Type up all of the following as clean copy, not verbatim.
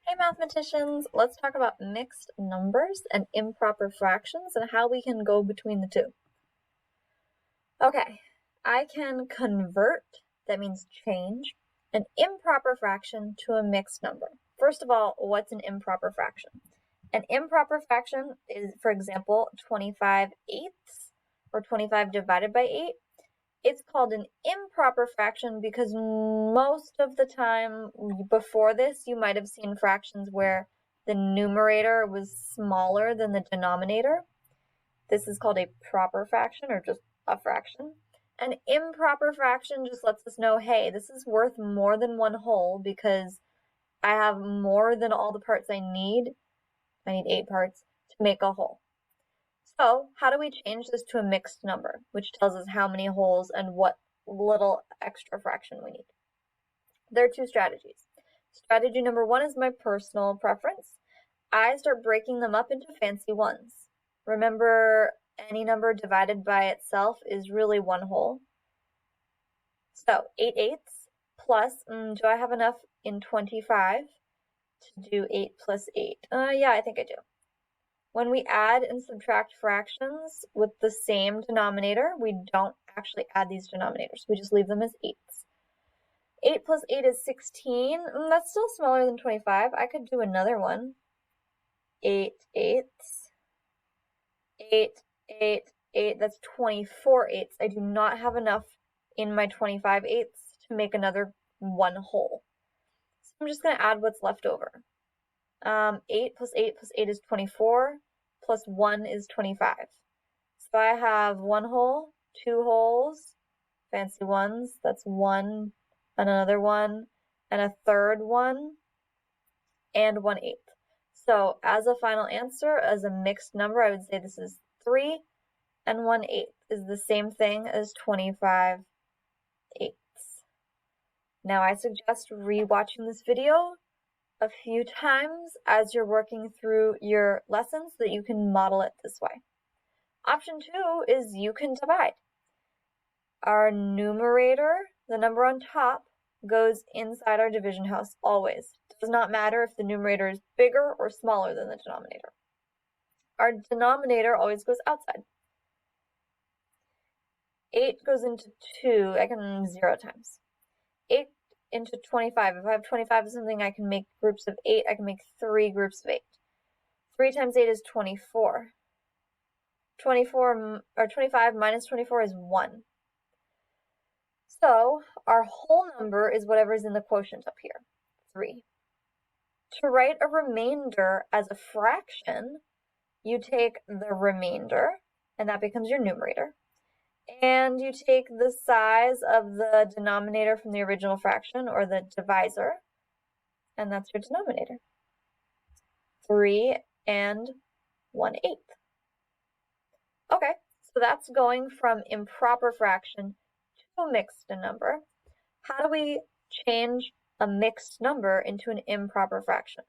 Hey mathematicians, let's talk about mixed numbers and improper fractions and how we can go between the two. Okay, I can convert, that means change, an improper fraction to a mixed number. First of all, what's an improper fraction? An improper fraction is, for example, 25/8 or 25 divided by 8. It's called an improper fraction because most of the time before this, you might have seen fractions where the numerator was smaller than the denominator. This is called a proper fraction or just a fraction. An improper fraction just lets us know, hey, this is worth more than one whole because I have more than all the parts I need. I need 8 parts to make a whole. So how do we change this to a mixed number, which tells us how many wholes and what little extra fraction we need? There are two strategies. Strategy number 1 is my personal preference. I start breaking them up into fancy ones. Remember, any number divided by itself is really one whole. So 8/8 plus, do I have enough in 25 to do 8 plus 8? Yeah, I think I do. When we add and subtract fractions with the same denominator, we don't actually add these denominators. We just leave them as 8s. 8 plus 8 is 16. That's still smaller than 25. I could do another one. 8/8. 8/8. That's 24/8. I do not have enough in my 25/8 to make another one whole. So I'm just going to add what's left over. 8 plus 8 plus 8 is 24, plus 1 is 25. So I have one whole, two wholes, fancy ones, that's 1, and another one, and a third one, and 1/8. So as a final answer, as a mixed number, I would say this is 3, and 1/8 is the same thing as 25/8. Now I suggest rewatching this video a few times as you're working through your lessons so that you can model it this way. Option 2 is you can divide. Our numerator, the number on top, goes inside our division house always. It does not matter if the numerator is bigger or smaller than the denominator. Our denominator always goes outside. 8 goes into 2, I can 0 times. 8 into 25. If I have 25 of something, I can make groups of 8. I can make 3 groups of 8. 3 times 8 is 24. 25 minus 24 is 1. So our whole number is whatever is in the quotient up here, 3. To write a remainder as a fraction, you take the remainder, and that becomes your numerator. And you take the size of the denominator from the original fraction, or the divisor, and that's your denominator. 3 and 1/8. Okay, so that's going from improper fraction to a mixed number. How do we change a mixed number into an improper fraction?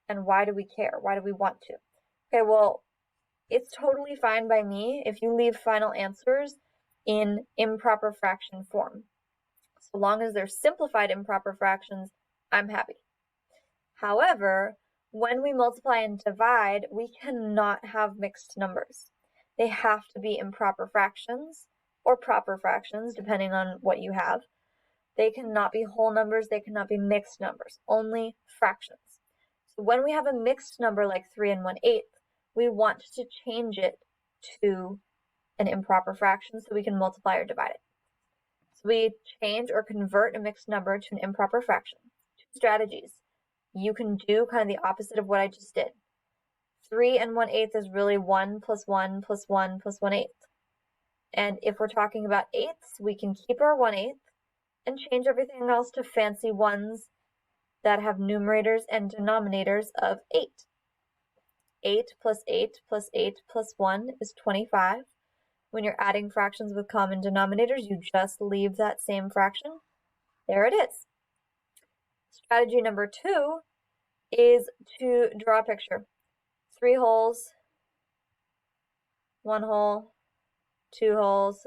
And why do we care? Why do we want to? Okay, well, it's totally fine by me if you leave final answers in improper fraction form. So long as they're simplified improper fractions, I'm happy. However, when we multiply and divide, we cannot have mixed numbers. They have to be improper fractions or proper fractions, depending on what you have. They cannot be whole numbers, they cannot be mixed numbers, only fractions. So when we have a mixed number like 3 and 1/8, we want to change it to an improper fraction so we can multiply or divide it. So we change or convert a mixed number to an improper fraction. 2 strategies. You can do kind of the opposite of what I just did. 3 and 1/8 is really 1 plus 1 plus 1 plus 1/8. And if we're talking about eighths, we can keep our 1/8 and change everything else to fancy ones that have numerators and denominators of 8. 8 plus 8 plus 8 plus 1 is 25. When you're adding fractions with common denominators, you just leave that same fraction. There it is. Strategy number 2 is to draw a picture. 3 holes, 1 hole, 2 holes,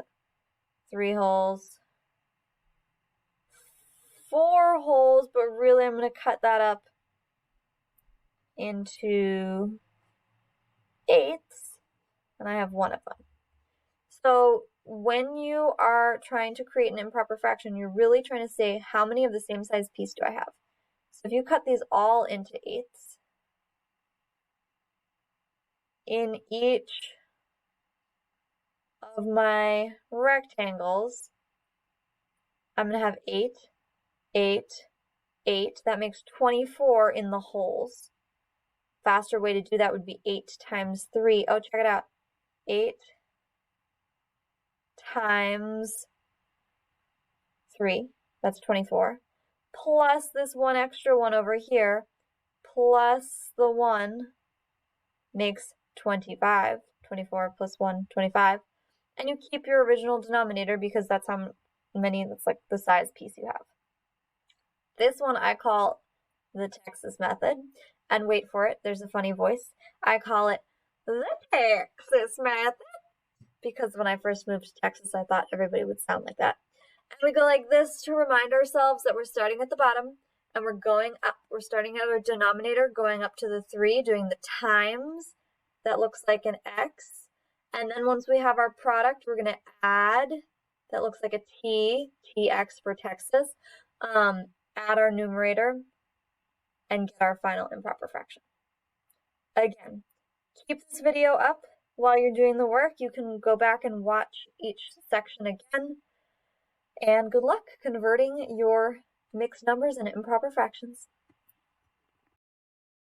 3 holes, 4 holes, but really I'm going to cut that up into eighths, and I have one of them. So when you are trying to create an improper fraction, you're really trying to say how many of the same size piece do I have? So if you cut these all into eighths, in each of my rectangles, I'm going to have 8, 8, 8. That makes 24 in the holes. Faster way to do that would be 8 times 3. Oh, check it out. 8 times 3, that's 24, plus this one extra one over here, plus the 1 makes 25. 24 plus 1, 25. And you keep your original denominator because that's how many, that's like the size piece you have. This one I call the Texas method. And wait for it, there's a funny voice. I call it the Texas method because when I first moved to Texas, I thought everybody would sound like that. And we go like this to remind ourselves that we're starting at the bottom and we're going up. We're starting at our denominator, going up to the 3, doing the times. That looks like an X. And then once we have our product, we're going to add. That looks like a T, TX for Texas. Add our numerator and get our final improper fraction. Again, keep this video up while you're doing the work. You can go back and watch each section again. And good luck converting your mixed numbers into improper fractions.